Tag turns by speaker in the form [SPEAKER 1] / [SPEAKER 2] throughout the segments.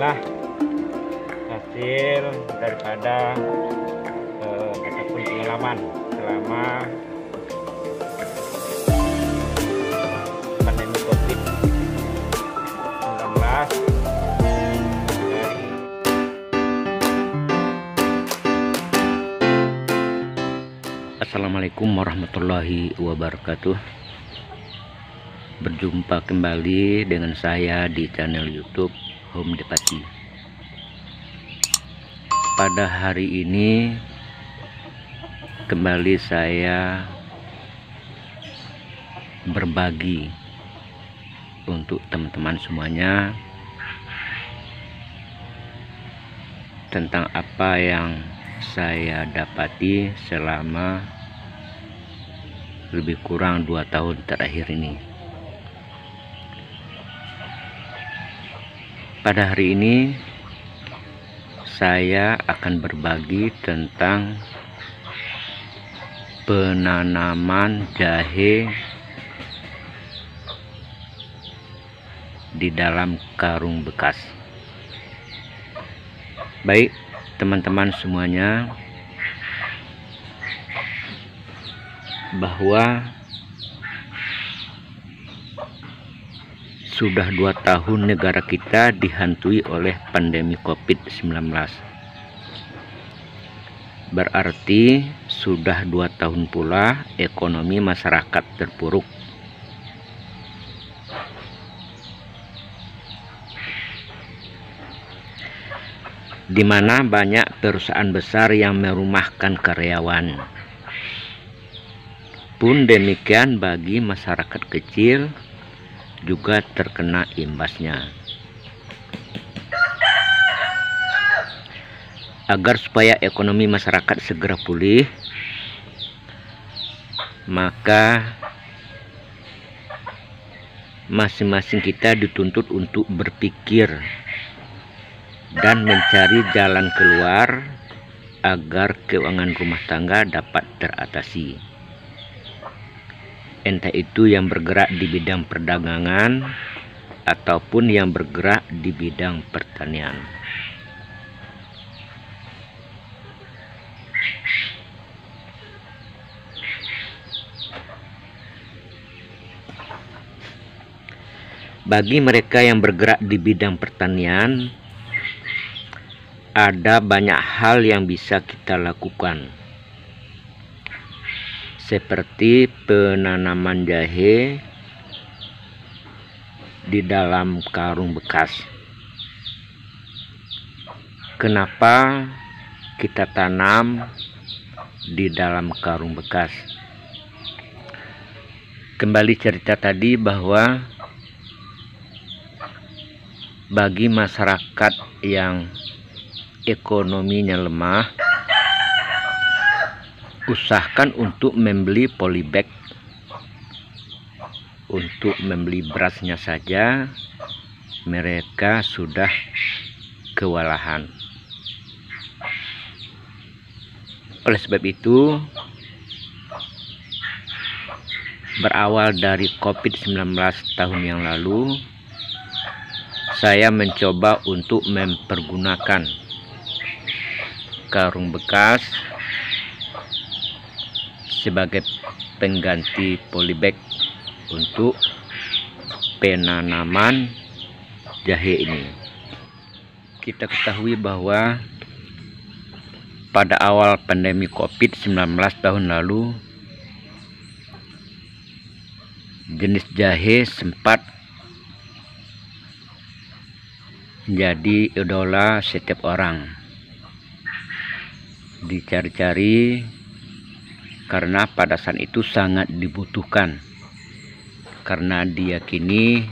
[SPEAKER 1] inilah hasil daripada ataupun pengalaman selama pandemi COVID-19 dari
[SPEAKER 2] Assalamualaikum warahmatullahi wabarakatuh. Berjumpa kembali dengan saya di channel YouTube Home Depati. Pada hari ini kembali saya berbagi untuk teman-teman semuanya tentang apa yang saya dapati selama lebih kurang 2 tahun terakhir ini. Pada hari ini saya akan berbagi tentang penanaman jahe di dalam karung bekas. Baik teman-teman semuanya, bahwa sudah 2 tahun negara kita dihantui oleh pandemi COVID-19. Berarti sudah 2 tahun pula ekonomi masyarakat terpuruk. Di mana banyak perusahaan besar yang merumahkan karyawan. Pun demikian bagi masyarakat kecil juga terkena imbasnya. Agar supaya ekonomi masyarakat segera pulih, maka masing-masing kita dituntut untuk berpikir dan mencari jalan keluar agar keuangan rumah tangga dapat teratasi. Entah itu yang bergerak di bidang perdagangan ataupun yang bergerak di bidang pertanian. Bagi mereka yang bergerak di bidang pertanian, ada banyak hal yang bisa kita lakukan, seperti penanaman jahe di dalam karung bekas. Kenapa kita tanam di dalam karung bekas? Kembali cerita tadi bahwa bagi masyarakat yang ekonominya lemah, usahakan untuk membeli polybag. Untuk membeli berasnya saja mereka sudah kewalahan. Oleh sebab itu, berawal dari COVID-19 tahun yang lalu, saya mencoba untuk mempergunakan karung bekas sebagai pengganti polybag untuk penanaman jahe ini. Kita ketahui bahwa pada awal pandemi COVID-19 tahun lalu, jenis jahe sempat menjadi idola setiap orang. Dicari-cari karena pada saat itu sangat dibutuhkan, karena diyakini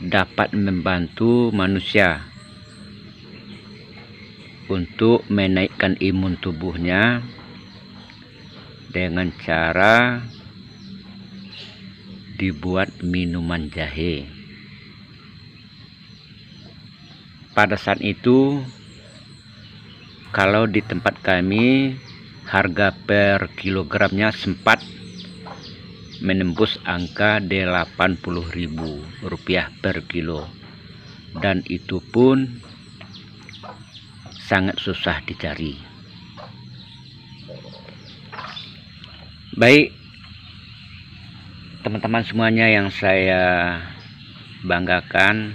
[SPEAKER 2] dapat membantu manusia untuk menaikkan imun tubuhnya dengan cara dibuat minuman jahe. Pada saat itu, kalau di tempat kami harga per kilogramnya sempat menembus angka Rp80.000 per kilo. dan itu pun sangat susah dicari. Baik teman-teman semuanya yang saya banggakan,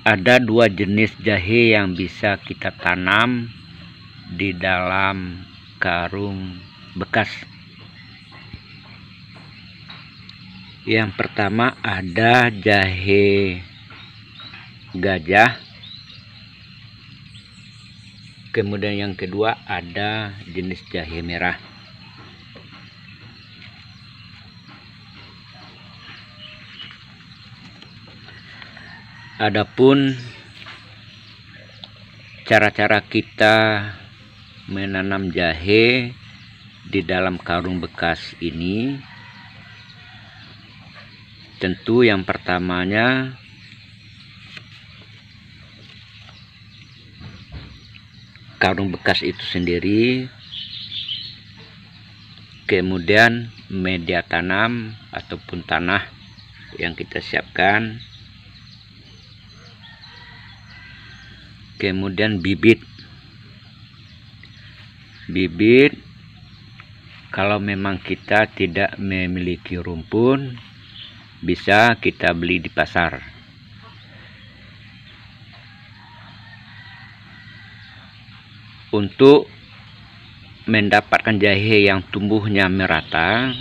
[SPEAKER 2] ada 2 jenis jahe yang bisa kita tanam di dalam karung bekas. Yang pertama ada jahe gajah, kemudian yang kedua ada jenis jahe merah. Adapun cara-cara kita menanam jahe di dalam karung bekas ini, tentu yang pertamanya karung bekas itu sendiri, kemudian media tanam ataupun tanah yang kita siapkan, kemudian bibit. Kalau memang kita tidak memiliki rumpun, bisa kita beli di pasar. Untuk mendapatkan jahe yang tumbuhnya merata,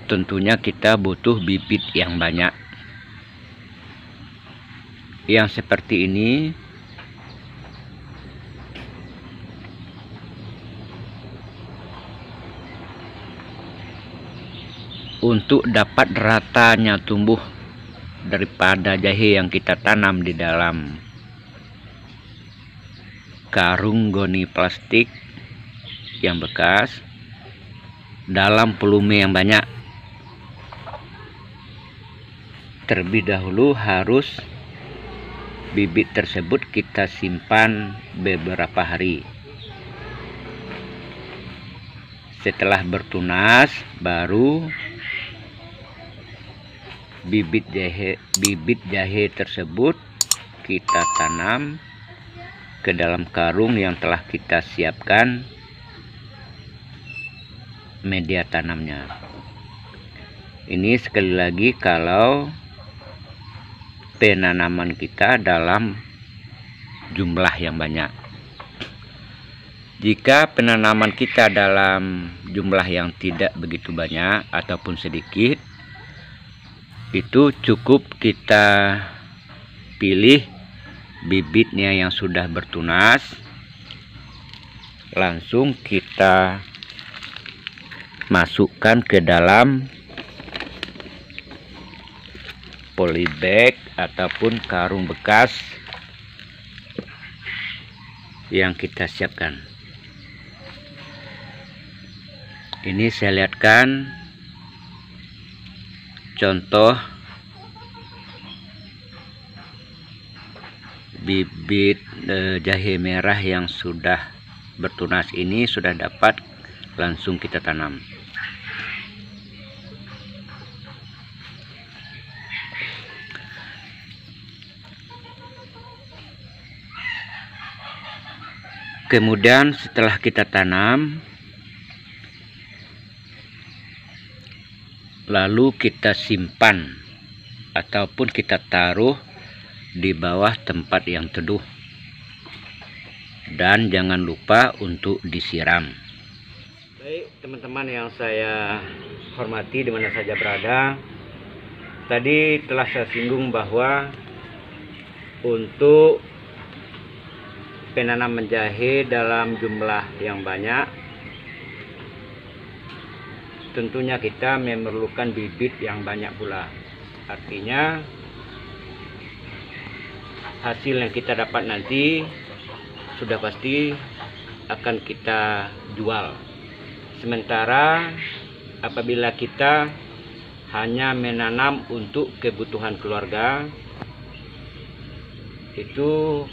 [SPEAKER 2] tentunya kita butuh bibit yang banyak. Yang seperti ini untuk dapat ratanya tumbuh daripada jahe yang kita tanam di dalam karung goni plastik yang bekas dalam volume yang banyak, terlebih dahulu harus bibit tersebut kita simpan beberapa hari. Setelah bertunas, baru bibit jahe tersebut kita tanam ke dalam karung yang telah kita siapkan media tanamnya. Ini sekali lagi kalau penanaman kita dalam jumlah yang banyak. Jika penanaman kita dalam jumlah yang tidak begitu banyak ataupun sedikit, itu cukup kita pilih bibitnya yang sudah bertunas, langsung kita masukkan ke dalam polybag ataupun karung bekas yang kita siapkan. Ini saya lihatkan contoh bibit jahe merah yang sudah bertunas ini sudah dapat langsung kita tanam. Kemudian setelah kita tanam, lalu kita simpan ataupun kita taruh di bawah tempat yang teduh, dan jangan lupa untuk disiram. Baik teman-teman yang saya hormati di mana saja berada, tadi telah saya singgung bahwa untuk penanaman jahe dalam jumlah yang banyak, tentunya kita memerlukan bibit yang banyak pula. Artinya hasil yang kita dapat nanti sudah pasti akan kita jual. Sementara apabila kita hanya menanam untuk kebutuhan keluarga, itu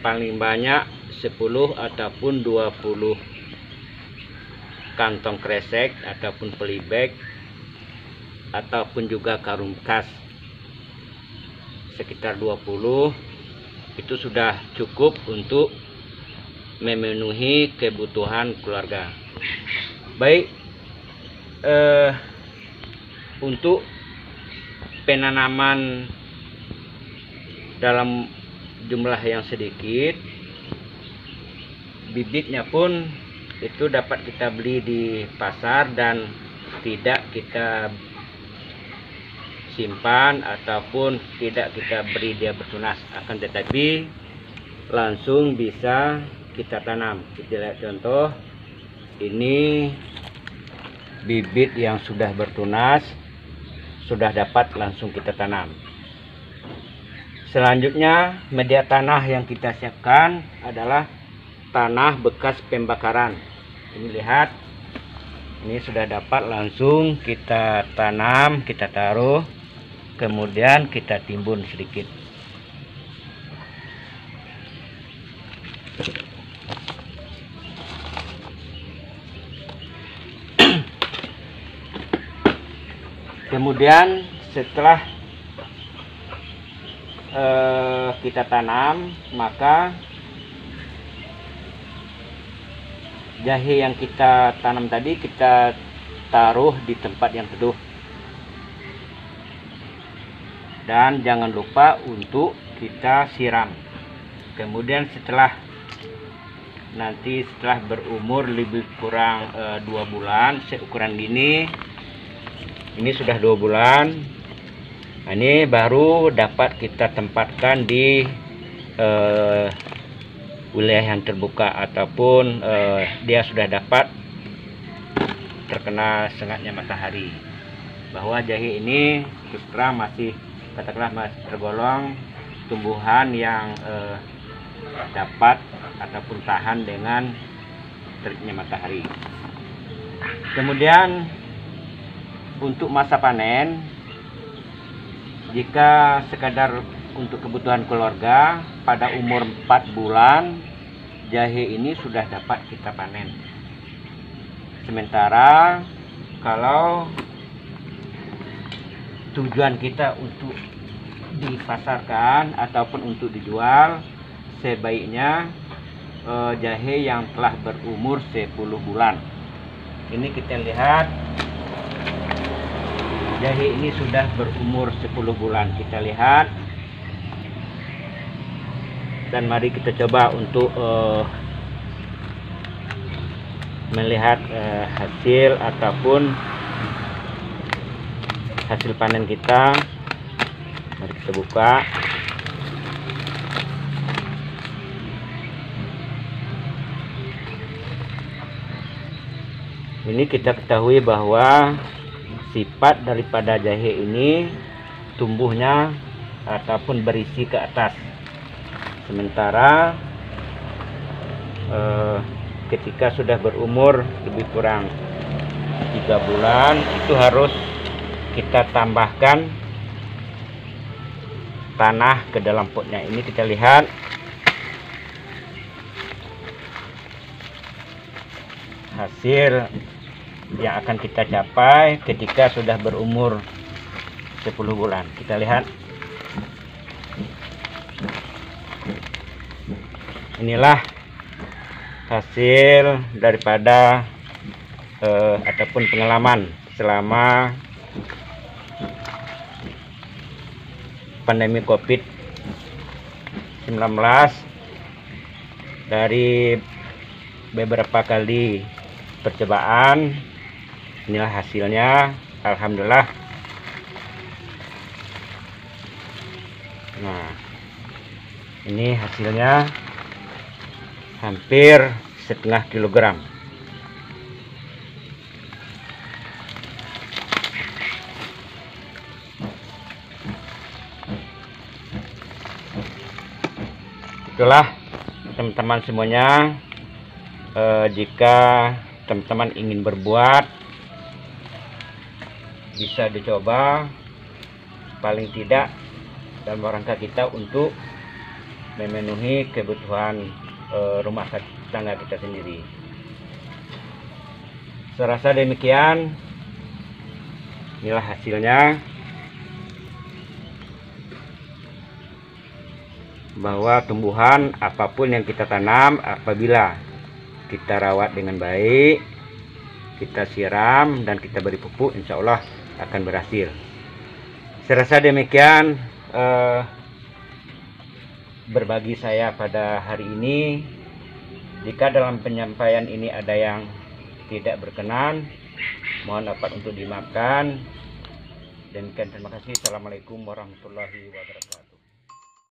[SPEAKER 2] paling banyak 10 ataupun 20 kantong kresek ataupun polybag ataupun juga karung bekas sekitar 20 itu sudah cukup untuk memenuhi kebutuhan keluarga. Baik, untuk penanaman dalam jumlah yang sedikit, bibitnya pun itu dapat kita beli di pasar dan tidak kita simpan ataupun tidak kita beri dia bertunas, akan tetapi langsung bisa kita tanam. Kita lihat contoh, ini bibit yang sudah bertunas, sudah dapat langsung kita tanam. Selanjutnya, media tanah yang kita siapkan adalah tanah bekas pembakaran. Ini lihat, ini sudah dapat langsung kita tanam, kita taruh, kemudian kita timbun sedikit. Kemudian setelah kita tanam, maka jahe yang kita tanam tadi kita taruh di tempat yang teduh. Dan jangan lupa untuk kita siram. Kemudian setelah berumur lebih kurang 2 bulan, seukuran gini, ini sudah 2 bulan, nah, ini baru dapat kita tempatkan di wilayah yang terbuka ataupun dia sudah dapat terkena sengatnya matahari. Bahwa jahe ini terus terang masih tergolong tumbuhan yang dapat ataupun tahan dengan teriknya matahari. Kemudian untuk masa panen, jika sekadar untuk kebutuhan keluarga, pada umur 4 bulan jahe ini sudah dapat kita panen. Sementara kalau tujuan kita untuk dipasarkan ataupun untuk dijual, sebaiknya jahe yang telah berumur 10 bulan. Ini kita lihat, jahe ini sudah berumur 10 bulan. Kita lihat, dan mari kita coba untuk melihat hasil ataupun hasil panen kita. Mari kita buka. Ini kita ketahui bahwa sifat daripada jahe ini tumbuhnya ataupun berisi ke atas. Sementara ketika sudah berumur lebih kurang 3 bulan, itu harus kita tambahkan tanah ke dalam potnya. Ini kita lihat, hasil yang akan kita capai ketika sudah berumur 10 bulan. Kita lihat, inilah hasil daripada ataupun pengalaman selama pandemi COVID-19. Dari beberapa kali percobaan, inilah hasilnya. Alhamdulillah. Nah, ini hasilnya hampir setengah kilogram. Itulah teman-teman semuanya, jika teman-teman ingin berbuat, bisa dicoba, paling tidak dalam rangka kita untuk memenuhi kebutuhan rumah tangga kita sendiri. Saya rasa demikian. Inilah hasilnya, bahwa tumbuhan apapun yang kita tanam, apabila kita rawat dengan baik, kita siram dan kita beri pupuk, insya Allah akan berhasil. Saya rasa demikian berbagi saya pada hari ini. Jika dalam penyampaian ini ada yang tidak berkenan, mohon dapat untuk dimaafkan. Demikian, terima kasih. Assalamualaikum warahmatullahi wabarakatuh.